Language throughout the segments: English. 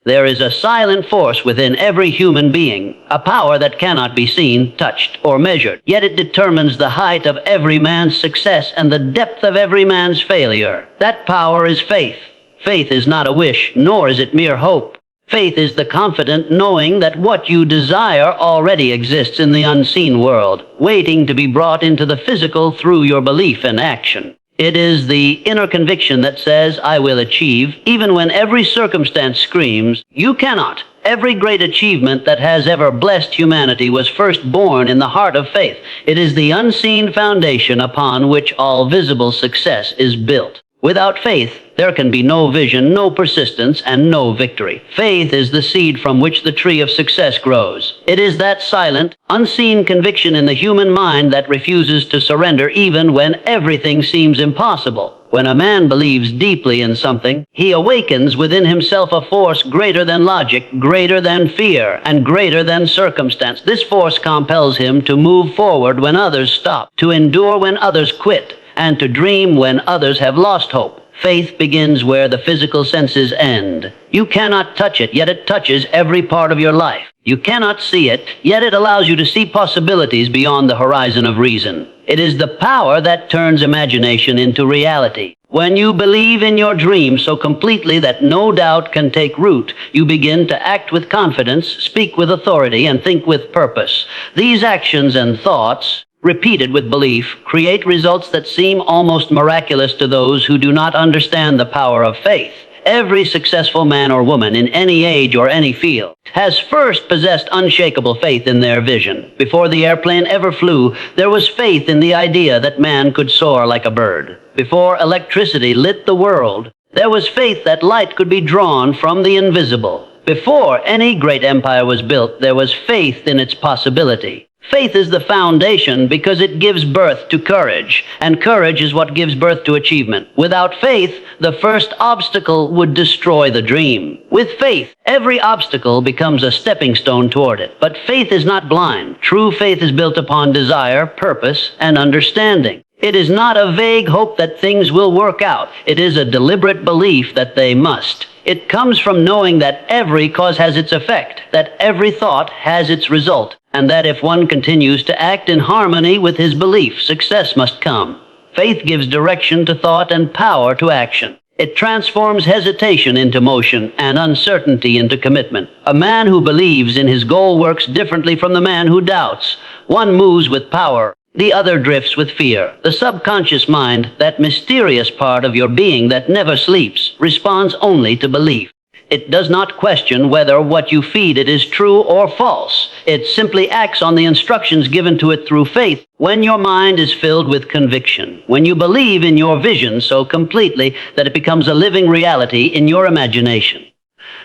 There is a silent force within every human being, a power that cannot be seen, touched, or measured. Yet it determines the height of every man's success and the depth of every man's failure. That power is faith. Faith is not a wish, nor is it mere hope. Faith is the confident knowing that what you desire already exists in the unseen world, waiting to be brought into the physical through your belief and action. It is the inner conviction that says, I will achieve, even when every circumstance screams, you cannot. Every great achievement that has ever blessed humanity was first born in the heart of faith. It is the unseen foundation upon which all visible success is built. Without faith, there can be no vision, no persistence, and no victory. Faith is the seed from which the tree of success grows. It is that silent, unseen conviction in the human mind that refuses to surrender even when everything seems impossible. When a man believes deeply in something, he awakens within himself a force greater than logic, greater than fear, and greater than circumstance. This force compels him to move forward when others stop, to endure when others quit, and to dream when others have lost hope. Faith begins where the physical senses end. You cannot touch it, yet it touches every part of your life. You cannot see it, yet it allows you to see possibilities beyond the horizon of reason. It is the power that turns imagination into reality. When you believe in your dream so completely that no doubt can take root, you begin to act with confidence, speak with authority, and think with purpose. These actions and thoughts, repeated with belief, create results that seem almost miraculous to those who do not understand the power of faith. Every successful man or woman in any age or any field has first possessed unshakable faith in their vision. Before the airplane ever flew, there was faith in the idea that man could soar like a bird. Before electricity lit the world, there was faith that light could be drawn from the invisible. Before any great empire was built, there was faith in its possibility. Faith is the foundation because it gives birth to courage, and courage is what gives birth to achievement. Without faith, the first obstacle would destroy the dream. With faith, every obstacle becomes a stepping stone toward it. But faith is not blind. True faith is built upon desire, purpose, and understanding. It is not a vague hope that things will work out. It is a deliberate belief that they must. It comes from knowing that every cause has its effect, that every thought has its result, and that if one continues to act in harmony with his belief, success must come. Faith gives direction to thought and power to action. It transforms hesitation into motion and uncertainty into commitment. A man who believes in his goal works differently from the man who doubts. One moves with power, the other drifts with fear. The subconscious mind, that mysterious part of your being that never sleeps, responds only to belief. It does not question whether what you feed it is true or false. It simply acts on the instructions given to it through faith. When your mind is filled with conviction, when you believe in your vision so completely that it becomes a living reality in your imagination,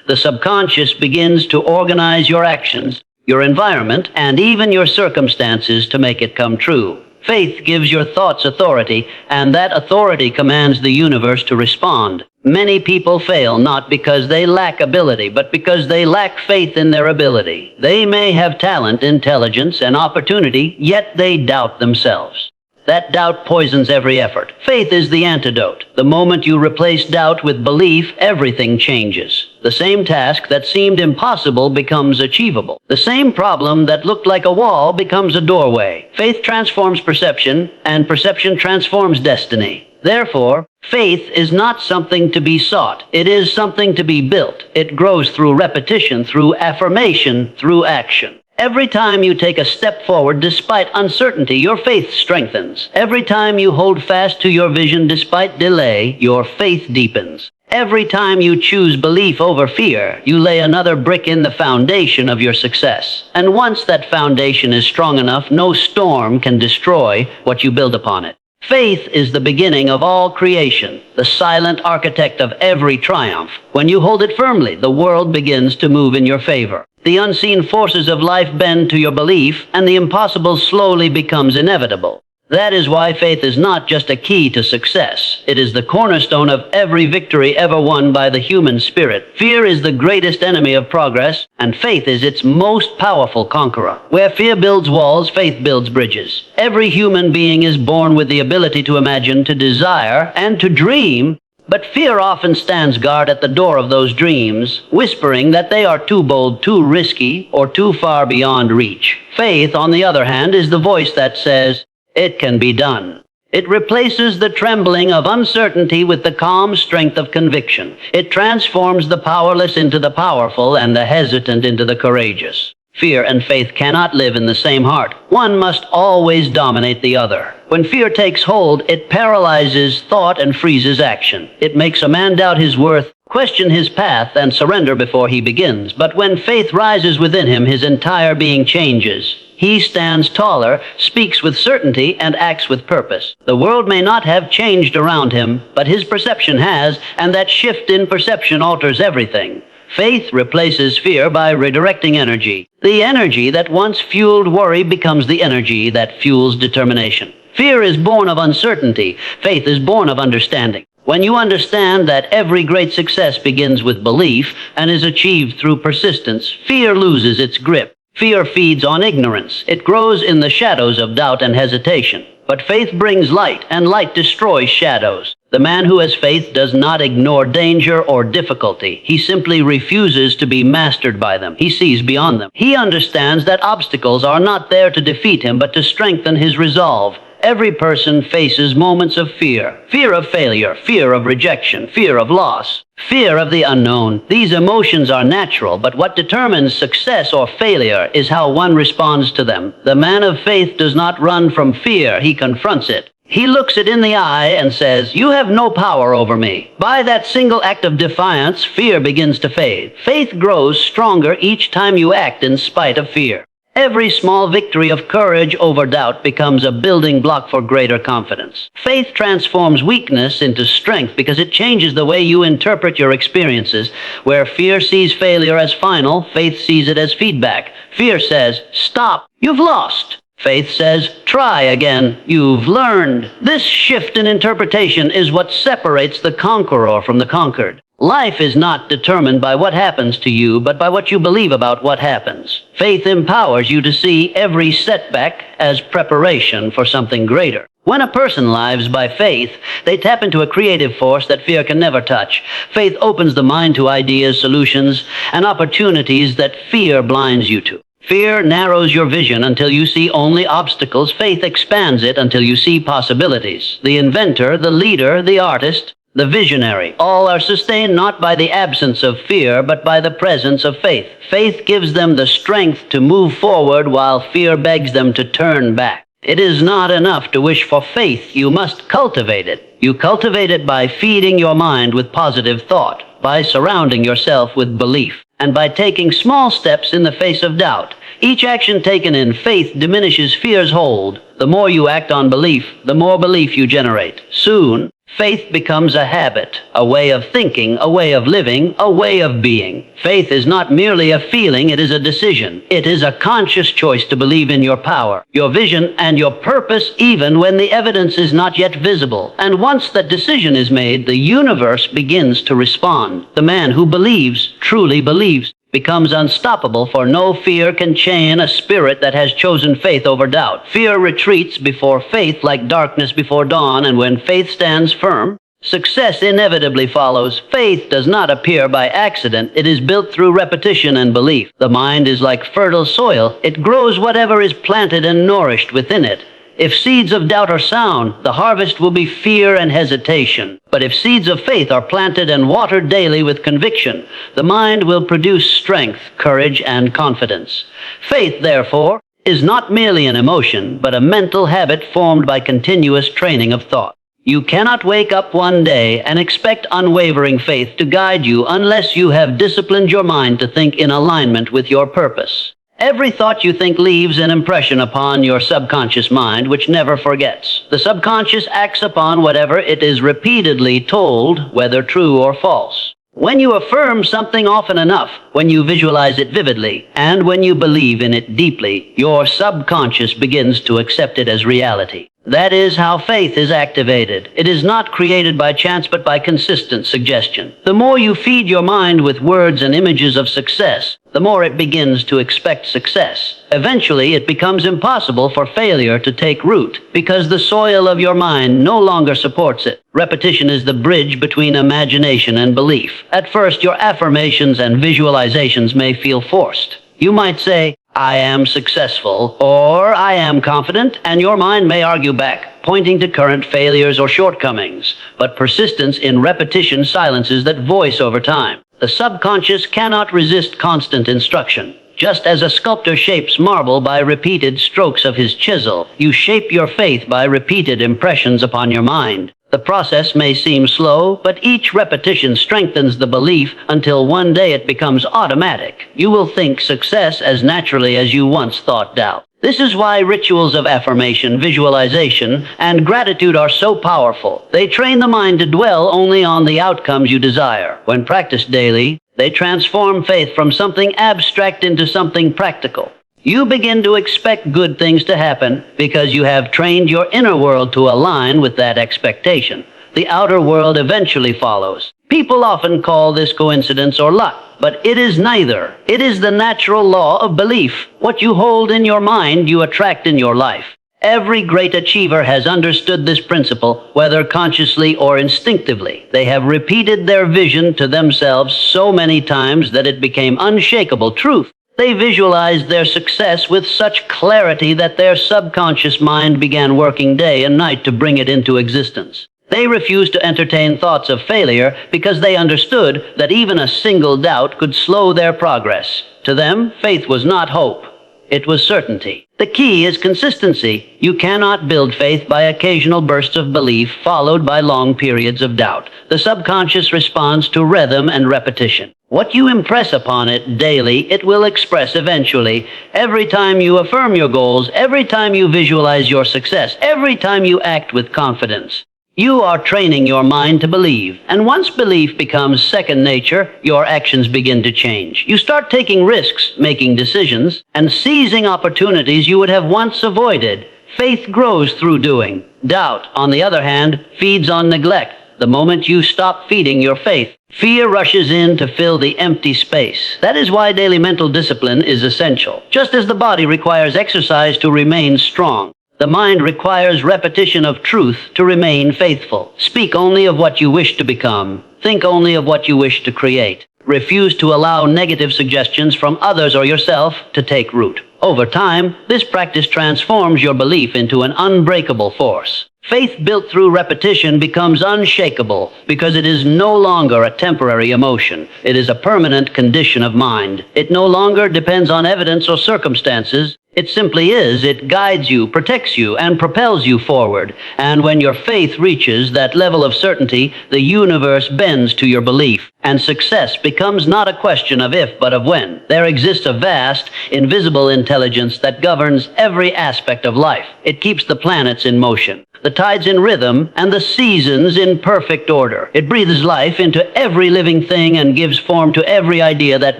the subconscious begins to organize your actions, your environment, and even your circumstances to make it come true. Faith gives your thoughts authority, and that authority commands the universe to respond. Many people fail not because they lack ability, but because they lack faith in their ability. They may have talent, intelligence, and opportunity, yet they doubt themselves. That doubt poisons every effort. Faith is the antidote. The moment you replace doubt with belief, everything changes. The same task that seemed impossible becomes achievable. The same problem that looked like a wall becomes a doorway. Faith transforms perception, and perception transforms destiny. Therefore, faith is not something to be sought. It is something to be built. It grows through repetition, through affirmation, through action. Every time you take a step forward despite uncertainty, your faith strengthens. Every time you hold fast to your vision despite delay, your faith deepens. Every time you choose belief over fear, you lay another brick in the foundation of your success. And once that foundation is strong enough, no storm can destroy what you build upon it. Faith is the beginning of all creation, the silent architect of every triumph. When you hold it firmly, the world begins to move in your favor. The unseen forces of life bend to your belief, and the impossible slowly becomes inevitable. That is why faith is not just a key to success. It is the cornerstone of every victory ever won by the human spirit. Fear is the greatest enemy of progress, and faith is its most powerful conqueror. Where fear builds walls, faith builds bridges. Every human being is born with the ability to imagine, to desire, and to dream, But fear often stands guard at the door of those dreams, whispering that they are too bold, too risky, or too far beyond reach. Faith, on the other hand, is the voice that says, "It can be done." It replaces the trembling of uncertainty with the calm strength of conviction. It transforms the powerless into the powerful and the hesitant into the courageous. Fear and faith cannot live in the same heart. One must always dominate the other. When fear takes hold, it paralyzes thought and freezes action. It makes a man doubt his worth, question his path, and surrender before he begins. But when faith rises within him, his entire being changes. He stands taller, speaks with certainty, and acts with purpose. The world may not have changed around him, but his perception has, and that shift in perception alters everything. Faith replaces fear by redirecting energy. The energy that once fueled worry becomes the energy that fuels determination. Fear is born of uncertainty. Faith is born of understanding. When you understand that every great success begins with belief and is achieved through persistence, fear loses its grip. Fear feeds on ignorance. It grows in the shadows of doubt and hesitation. But faith brings light, and light destroys shadows. The man who has faith does not ignore danger or difficulty. He simply refuses to be mastered by them. He sees beyond them. He understands that obstacles are not there to defeat him, but to strengthen his resolve. Every person faces moments of fear. Fear of failure, fear of rejection, fear of loss, fear of the unknown. These emotions are natural, but what determines success or failure is how one responds to them. The man of faith does not run from fear, he confronts it. He looks it in the eye and says, "You have no power over me." By that single act of defiance, fear begins to fade. Faith grows stronger each time you act in spite of fear. Every small victory of courage over doubt becomes a building block for greater confidence. Faith transforms weakness into strength because it changes the way you interpret your experiences. Where fear sees failure as final, faith sees it as feedback. Fear says, "Stop, you've lost." Faith says, "Try again, you've learned." This shift in interpretation is what separates the conqueror from the conquered. Life is not determined by what happens to you, but by what you believe about what happens. Faith empowers you to see every setback as preparation for something greater. When a person lives by faith, they tap into a creative force that fear can never touch. Faith opens the mind to ideas, solutions, and opportunities that fear blinds you to. Fear narrows your vision until you see only obstacles. Faith expands it until you see possibilities. The inventor, the leader, the artist, the visionary, all are sustained not by the absence of fear, but by the presence of faith. Faith gives them the strength to move forward while fear begs them to turn back. It is not enough to wish for faith. You must cultivate it. You cultivate it by feeding your mind with positive thought, by surrounding yourself with belief, and by taking small steps in the face of doubt. Each action taken in faith diminishes fear's hold. The more you act on belief, the more belief you generate. Soon, faith becomes a habit, a way of thinking, a way of living, a way of being. Faith is not merely a feeling, it is a decision. It is a conscious choice to believe in your power, your vision, and your purpose, even when the evidence is not yet visible. And once that decision is made, the universe begins to respond. The man who believes, truly believes, becomes unstoppable, for no fear can chain a spirit that has chosen faith over doubt. Fear retreats before faith like darkness before dawn, and when faith stands firm, success inevitably follows. Faith does not appear by accident. It is built through repetition and belief. The mind is like fertile soil. It grows whatever is planted and nourished within it. If seeds of doubt are sown, the harvest will be fear and hesitation. But if seeds of faith are planted and watered daily with conviction, the mind will produce strength, courage, and confidence. Faith, therefore, is not merely an emotion, but a mental habit formed by continuous training of thought. You cannot wake up one day and expect unwavering faith to guide you unless you have disciplined your mind to think in alignment with your purpose. Every thought you think leaves an impression upon your subconscious mind, which never forgets. The subconscious acts upon whatever it is repeatedly told, whether true or false. When you affirm something often enough, when you visualize it vividly, and when you believe in it deeply, your subconscious begins to accept it as reality. That is how faith is activated. It is not created by chance but by consistent suggestion. The more you feed your mind with words and images of success, the more it begins to expect success. Eventually, it becomes impossible for failure to take root because the soil of your mind no longer supports it. Repetition is the bridge between imagination and belief. At first, your affirmations and visualizations may feel forced. You might say, "I am successful," or "I am confident," and your mind may argue back, pointing to current failures or shortcomings. But persistence in repetition silences that voice over time. The subconscious cannot resist constant instruction. Just as a sculptor shapes marble by repeated strokes of his chisel, you shape your faith by repeated impressions upon your mind. The process may seem slow, but each repetition strengthens the belief until one day it becomes automatic. You will think success as naturally as you once thought doubt. This is why rituals of affirmation, visualization, and gratitude are so powerful. They train the mind to dwell only on the outcomes you desire. When practiced daily, they transform faith from something abstract into something practical. You begin to expect good things to happen because you have trained your inner world to align with that expectation. The outer world eventually follows. People often call this coincidence or luck, but it is neither. It is the natural law of belief. What you hold in your mind, you attract in your life. Every great achiever has understood this principle, whether consciously or instinctively. They have repeated their vision to themselves so many times that it became unshakable truth. They visualized their success with such clarity that their subconscious mind began working day and night to bring it into existence. They refused to entertain thoughts of failure because they understood that even a single doubt could slow their progress. To them, faith was not hope. It was certainty. The key is consistency. You cannot build faith by occasional bursts of belief followed by long periods of doubt. The subconscious responds to rhythm and repetition. What you impress upon it daily, it will express eventually. Every time you affirm your goals, every time you visualize your success, every time you act with confidence, you are training your mind to believe. And once belief becomes second nature, your actions begin to change. You start taking risks, making decisions, and seizing opportunities you would have once avoided. Faith grows through doing. Doubt, on the other hand, feeds on neglect. The moment you stop feeding your faith, fear rushes in to fill the empty space. That is why daily mental discipline is essential. Just as the body requires exercise to remain strong, the mind requires repetition of truth to remain faithful. Speak only of what you wish to become. Think only of what you wish to create. Refuse to allow negative suggestions from others or yourself to take root. Over time, this practice transforms your belief into an unbreakable force. Faith built through repetition becomes unshakable because it is no longer a temporary emotion. It is a permanent condition of mind. It no longer depends on evidence or circumstances. It simply is. It guides you, protects you, and propels you forward. And when your faith reaches that level of certainty, the universe bends to your belief, and success becomes not a question of if, but of when. There exists a vast, invisible intelligence that governs every aspect of life. It keeps the planets in motion, the tides in rhythm, and the seasons in perfect order. It breathes life into every living thing and gives form to every idea that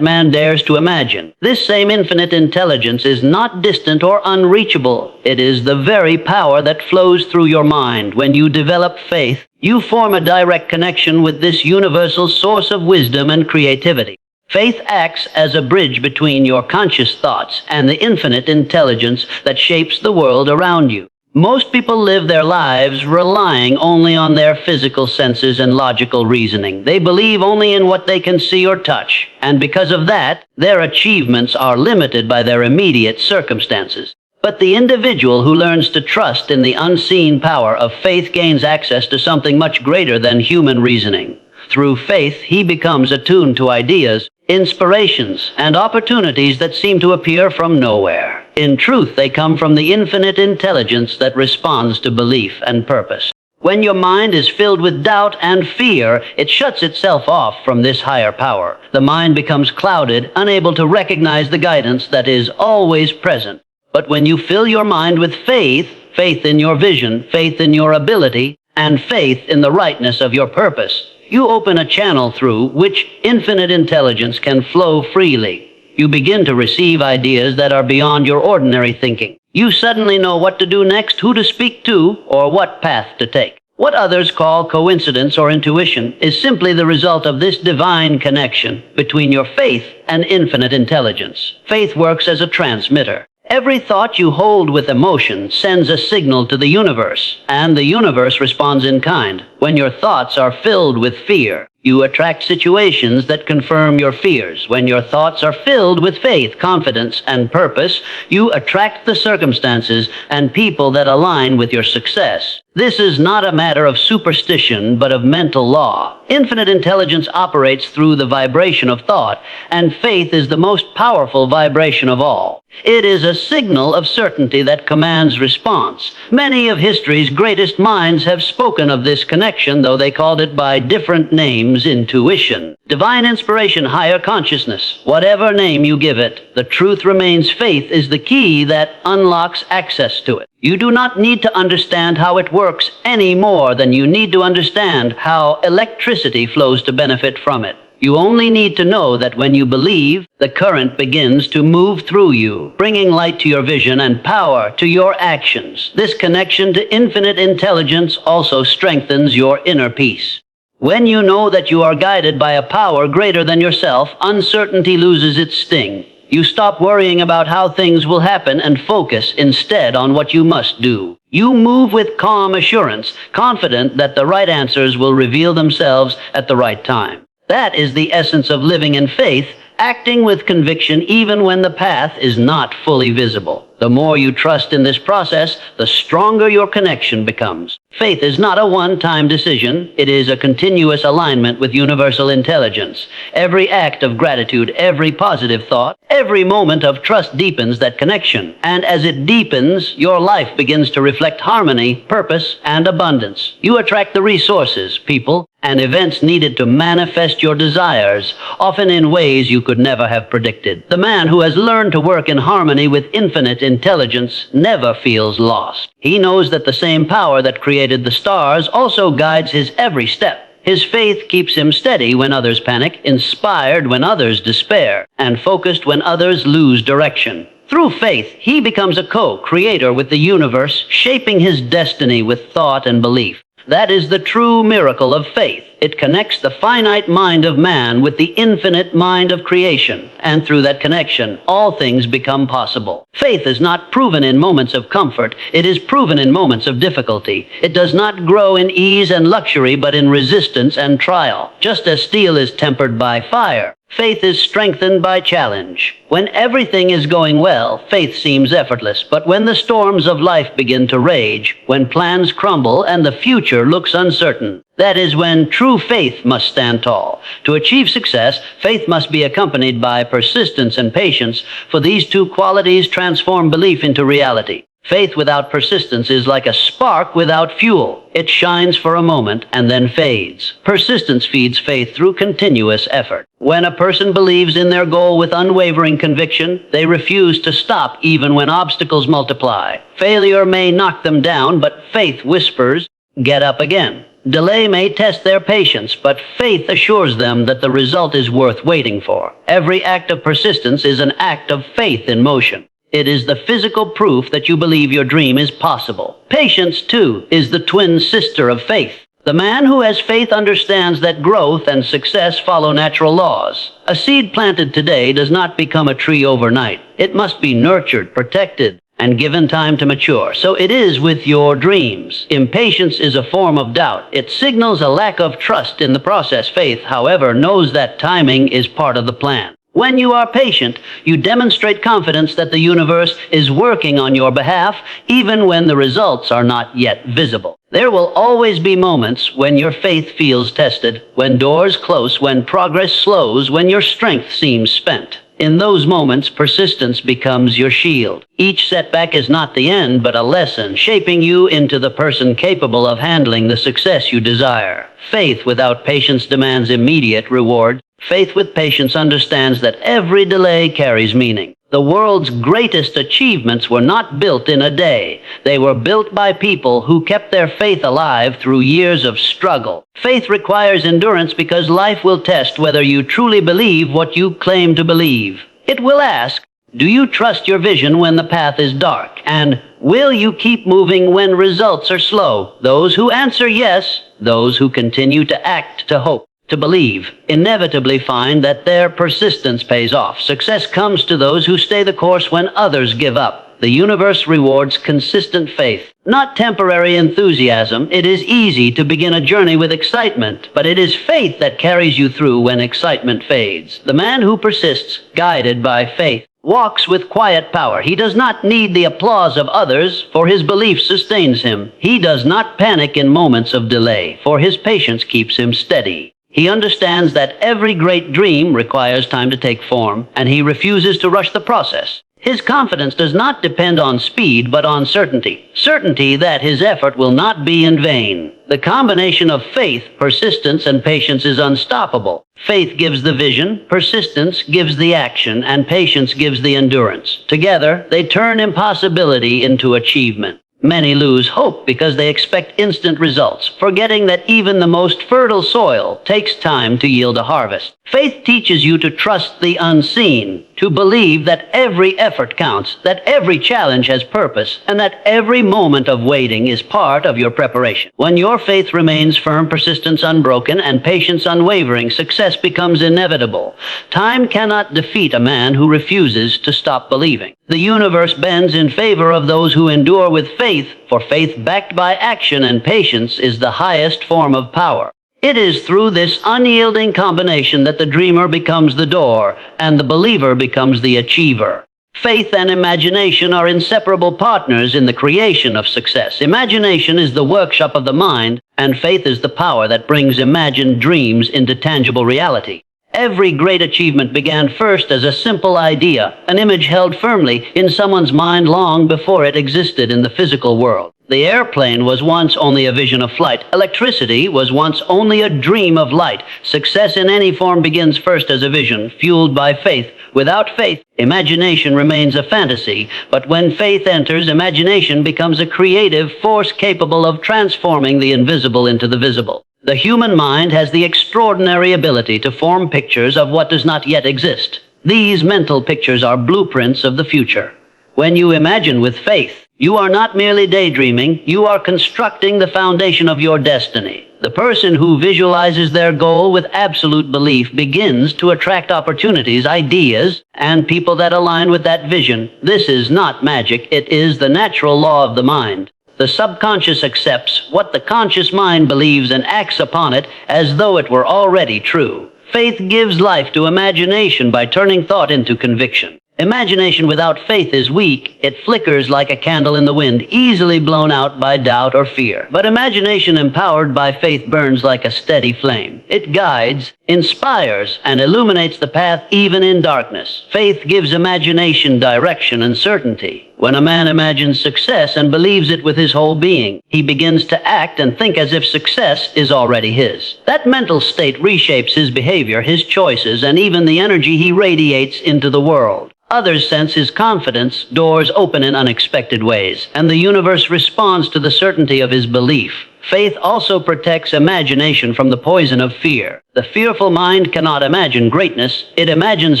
man dares to imagine. This same infinite intelligence is not distant or unreachable. It is the very power that flows through your mind. When you develop faith, you form a direct connection with this universal source of wisdom and creativity. Faith acts as a bridge between your conscious thoughts and the infinite intelligence that shapes the world around you. Most people live their lives relying only on their physical senses and logical reasoning. They believe only in what they can see or touch, and because of that, their achievements are limited by their immediate circumstances. But the individual who learns to trust in the unseen power of faith gains access to something much greater than human reasoning. Through faith, he becomes attuned to ideas, inspirations, and opportunities that seem to appear from nowhere. In truth, they come from the infinite intelligence that responds to belief and purpose. When your mind is filled with doubt and fear, it shuts itself off from this higher power. The mind becomes clouded, unable to recognize the guidance that is always present. But when you fill your mind with faith, faith in your vision, faith in your ability, and faith in the rightness of your purpose, you open a channel through which infinite intelligence can flow freely. You begin to receive ideas that are beyond your ordinary thinking. You suddenly know what to do next, who to speak to, or what path to take. What others call coincidence or intuition is simply the result of this divine connection between your faith and infinite intelligence. Faith works as a transmitter. Every thought you hold with emotion sends a signal to the universe, and the universe responds in kind. When your thoughts are filled with fear, you attract situations that confirm your fears. When your thoughts are filled with faith, confidence, and purpose, you attract the circumstances and people that align with your success. This is not a matter of superstition, but of mental law. Infinite intelligence operates through the vibration of thought, and faith is the most powerful vibration of all. It is a signal of certainty that commands response. Many of history's greatest minds have spoken of this connection, though they called it by different names: intuition, divine inspiration, higher consciousness. Whatever name you give it, the truth remains faith is the key that unlocks access to it. You do not need to understand how it works any more than you need to understand how electricity flows to benefit from it. You only need to know that when you believe, the current begins to move through you, bringing light to your vision and power to your actions. This connection to infinite intelligence also strengthens your inner peace. When you know that you are guided by a power greater than yourself, uncertainty loses its sting. You stop worrying about how things will happen and focus instead on what you must do. You move with calm assurance, confident that the right answers will reveal themselves at the right time. That is the essence of living in faith, acting with conviction even when the path is not fully visible. The more you trust in this process, the stronger your connection becomes. Faith is not a one-time decision. It is a continuous alignment with universal intelligence. Every act of gratitude, every positive thought, every moment of trust deepens that connection. And as it deepens, your life begins to reflect harmony, purpose, and abundance. You attract the resources, people, and events needed to manifest your desires, often in ways you could never have predicted. The man who has learned to work in harmony with infinite intelligence never feels lost. He knows that the same power that created the stars also guides his every step. His faith keeps him steady when others panic, inspired when others despair, and focused when others lose direction. Through faith, he becomes a co-creator with the universe, shaping his destiny with thought and belief. That is the true miracle of faith. It connects the finite mind of man with the infinite mind of creation, and through that connection, all things become possible. Faith is not proven in moments of comfort. It is proven in moments of difficulty. It does not grow in ease and luxury, but in resistance and trial. Just as steel is tempered by fire, faith is strengthened by challenge. When everything is going well, faith seems effortless. But when the storms of life begin to rage, when plans crumble and the future looks uncertain, that is when true faith must stand tall. To achieve success, faith must be accompanied by persistence and patience, for these two qualities transform belief into reality. Faith without persistence is like a spark without fuel. It shines for a moment and then fades. Persistence feeds faith through continuous effort. When a person believes in their goal with unwavering conviction, they refuse to stop even when obstacles multiply. Failure may knock them down, but faith whispers, "Get up again." Delay may test their patience, but faith assures them that the result is worth waiting for. Every act of persistence is an act of faith in motion. It is the physical proof that you believe your dream is possible. Patience, too, is the twin sister of faith. The man who has faith understands that growth and success follow natural laws. A seed planted today does not become a tree overnight. It must be nurtured, protected, and given time to mature. So it is with your dreams. Impatience is a form of doubt. It signals a lack of trust in the process. Faith, however, knows that timing is part of the plan. When you are patient, you demonstrate confidence that the universe is working on your behalf, even when the results are not yet visible. There will always be moments when your faith feels tested, when doors close, when progress slows, when your strength seems spent. In those moments, persistence becomes your shield. Each setback is not the end, but a lesson, shaping you into the person capable of handling the success you desire. Faith without patience demands immediate reward. Faith with patience understands that every delay carries meaning. The world's greatest achievements were not built in a day. They were built by people who kept their faith alive through years of struggle. Faith requires endurance because life will test whether you truly believe what you claim to believe. It will ask, Do you trust your vision when the path is dark? And will you keep moving when results are slow? Those who answer yes, those who continue to act, to hope, to believe, inevitably find that their persistence pays off. Success comes to those who stay the course when others give up. The universe rewards consistent faith, not temporary enthusiasm. It is easy to begin a journey with excitement, but it is faith that carries you through when excitement fades. The man who persists, guided by faith, walks with quiet power. He does not need the applause of others, for his belief sustains him. He does not panic in moments of delay, for his patience keeps him steady. He understands that every great dream requires time to take form, and he refuses to rush the process. His confidence does not depend on speed, but on certainty. Certainty that his effort will not be in vain. The combination of faith, persistence, and patience is unstoppable. Faith gives the vision, persistence gives the action, and patience gives the endurance. Together, they turn impossibility into achievement. Many lose hope because they expect instant results, forgetting that even the most fertile soil takes time to yield a harvest. Faith teaches you to trust the unseen, to believe that every effort counts, that every challenge has purpose, and that every moment of waiting is part of your preparation. When your faith remains firm, persistence unbroken, and patience unwavering, success becomes inevitable. Time cannot defeat a man who refuses to stop believing. The universe bends in favor of those who endure with faith, for faith backed by action and patience is the highest form of power. It is through this unyielding combination that the dreamer becomes the door and the believer becomes the achiever. Faith and imagination are inseparable partners in the creation of success. Imagination is the workshop of the mind, and faith is the power that brings imagined dreams into tangible reality. Every great achievement began first as a simple idea, an image held firmly in someone's mind long before it existed in the physical world. The airplane was once only a vision of flight. Electricity was once only a dream of light. Success in any form begins first as a vision, fueled by faith. Without faith, imagination remains a fantasy. But when faith enters, imagination becomes a creative force capable of transforming the invisible into the visible. The human mind has the extraordinary ability to form pictures of what does not yet exist. These mental pictures are blueprints of the future. When you imagine with faith, you are not merely daydreaming, you are constructing the foundation of your destiny. The person who visualizes their goal with absolute belief begins to attract opportunities, ideas, and people that align with that vision. This is not magic, it is the natural law of the mind. The subconscious accepts what the conscious mind believes and acts upon it as though it were already true. Faith gives life to imagination by turning thought into conviction. Imagination without faith is weak. It flickers like a candle in the wind, easily blown out by doubt or fear. But imagination empowered by faith burns like a steady flame. It guides, inspires, and illuminates the path even in darkness. Faith gives imagination direction and certainty. When a man imagines success and believes it with his whole being, he begins to act and think as if success is already his. That mental state reshapes his behavior, his choices, and even the energy he radiates into the world. Others sense his confidence, doors open in unexpected ways, and the universe responds to the certainty of his belief. Faith also protects imagination from the poison of fear. The fearful mind cannot imagine greatness. It imagines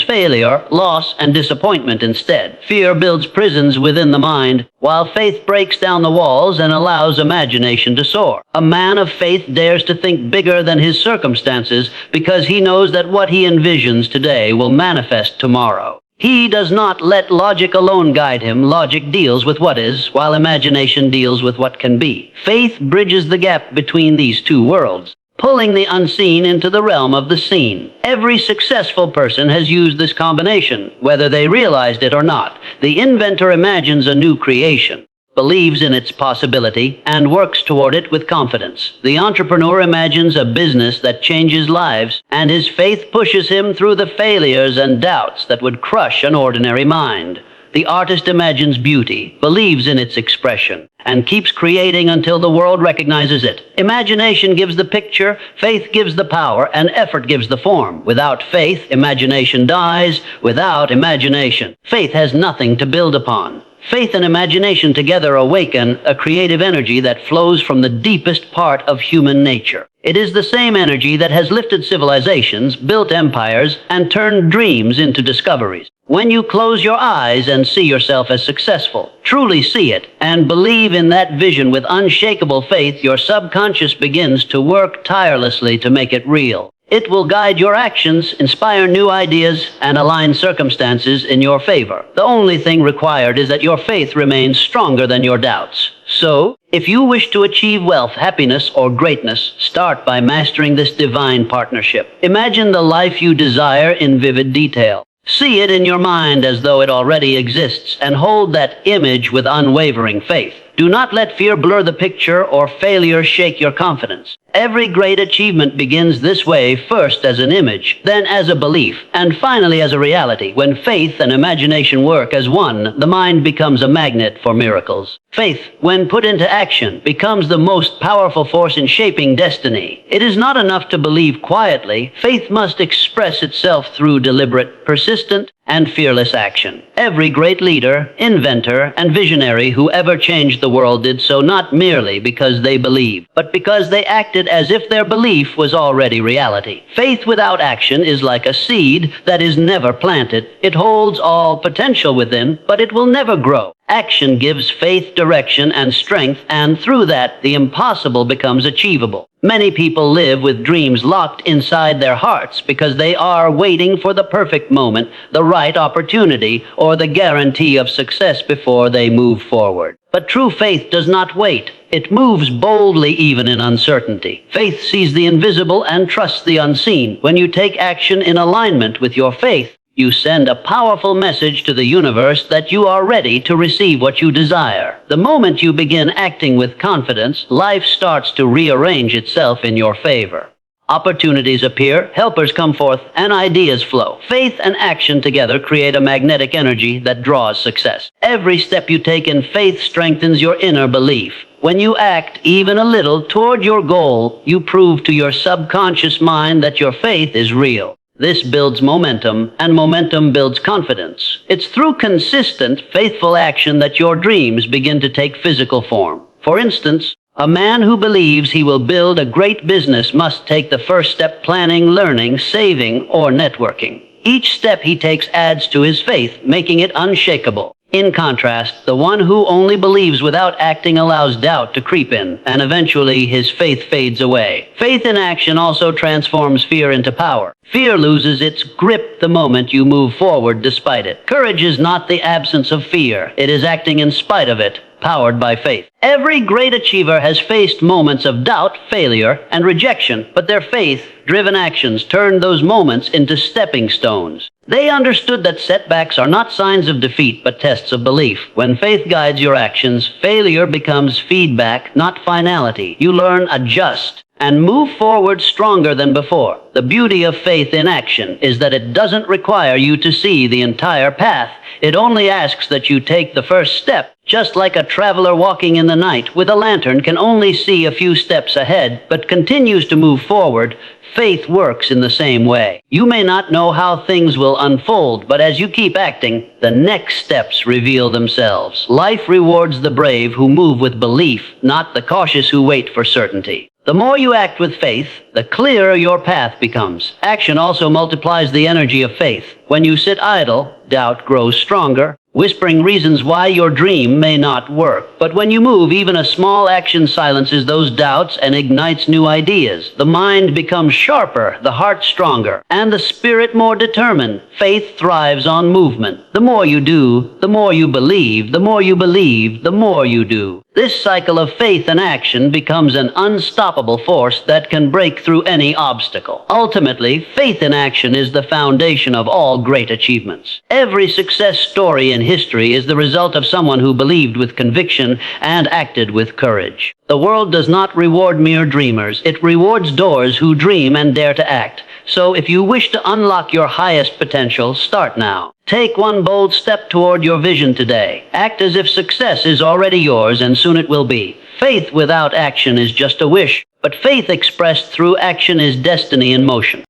failure, loss, and disappointment instead. Fear builds prisons within the mind, while faith breaks down the walls and allows imagination to soar. A man of faith dares to think bigger than his circumstances because he knows that what he envisions today will manifest tomorrow. He does not let logic alone guide him. Logic deals with what is, while imagination deals with what can be. Faith bridges the gap between these two worlds, pulling the unseen into the realm of the seen. Every successful person has used this combination, whether they realized it or not. The inventor imagines a new creation, believes in its possibility, and works toward it with confidence. The entrepreneur imagines a business that changes lives, and his faith pushes him through the failures and doubts that would crush an ordinary mind. The artist imagines beauty, believes in its expression, and keeps creating until the world recognizes it. Imagination gives the picture, faith gives the power, and effort gives the form. Without faith, imagination dies. Without imagination, faith has nothing to build upon. Faith and imagination together awaken a creative energy that flows from the deepest part of human nature. It is the same energy that has lifted civilizations, built empires, and turned dreams into discoveries. When you close your eyes and see yourself as successful, truly see it, and believe in that vision with unshakable faith, your subconscious begins to work tirelessly to make it real. It will guide your actions, inspire new ideas, and align circumstances in your favor. The only thing required is that your faith remains stronger than your doubts. So, if you wish to achieve wealth, happiness, or greatness, start by mastering this divine partnership. Imagine the life you desire in vivid detail. See it in your mind as though it already exists, and hold that image with unwavering faith. Do not let fear blur the picture or failure shake your confidence. Every great achievement begins this way, first as an image, then as a belief, and finally as a reality. When faith and imagination work as one, the mind becomes a magnet for miracles. Faith, when put into action, becomes the most powerful force in shaping destiny. It is not enough to believe quietly. Faith must express itself through deliberate, persistent, and fearless action. Every great leader, inventor, and visionary who ever changed the world did so not merely because they believed, but because they acted as if their belief was already reality. Faith without action is like a seed that is never planted. It holds all potential within, but it will never grow. Action gives faith direction and strength, and through that, the impossible becomes achievable. Many people live with dreams locked inside their hearts because they are waiting for the perfect moment, the right opportunity, or the guarantee of success before they move forward. But true faith does not wait. It moves boldly even in uncertainty. Faith sees the invisible and trusts the unseen. When you take action in alignment with your faith, you send a powerful message to the universe that you are ready to receive what you desire. The moment you begin acting with confidence, life starts to rearrange itself in your favor. Opportunities appear, helpers come forth, and ideas flow. Faith and action together create a magnetic energy that draws success. Every step you take in faith strengthens your inner belief. When you act even a little toward your goal, you prove to your subconscious mind that your faith is real. This builds momentum, and momentum builds confidence. It's through consistent, faithful action that your dreams begin to take physical form. For instance, a man who believes he will build a great business must take the first step: planning, learning, saving, or networking. Each step he takes adds to his faith, making it unshakable. In contrast, the one who only believes without acting allows doubt to creep in, and eventually his faith fades away. Faith in action also transforms fear into power. Fear loses its grip the moment you move forward despite it. Courage is not the absence of fear. It is acting in spite of it, powered by faith. Every great achiever has faced moments of doubt, failure, and rejection, but their faith-driven actions turned those moments into stepping stones. They understood that setbacks are not signs of defeat, but tests of belief. When faith guides your actions, failure becomes feedback, not finality. You learn, adjust, and move forward stronger than before. The beauty of faith in action is that it doesn't require you to see the entire path. It only asks that you take the first step. Just like a traveler walking in the night with a lantern can only see a few steps ahead, but continues to move forward, faith works in the same way. You may not know how things will unfold, but as you keep acting, the next steps reveal themselves. Life rewards the brave who move with belief, not the cautious who wait for certainty. The more you act with faith, the clearer your path becomes. Action also multiplies the energy of faith. When you sit idle, doubt grows stronger, whispering reasons why your dream may not work. But when you move, even a small action silences those doubts and ignites new ideas. The mind becomes sharper, the heart stronger, and the spirit more determined. Faith thrives on movement. The more you do, the more you believe. The more you believe, the more you do. This cycle of faith and action becomes an unstoppable force that can break through any obstacle. Ultimately, faith in action is the foundation of all great achievements. Every success story in history is the result of someone who believed with conviction and acted with courage. The world does not reward mere dreamers. It rewards doers who dream and dare to act. So if you wish to unlock your highest potential, start now. Take one bold step toward your vision today. Act as if success is already yours, and soon it will be. Faith without action is just a wish, but faith expressed through action is destiny in motion.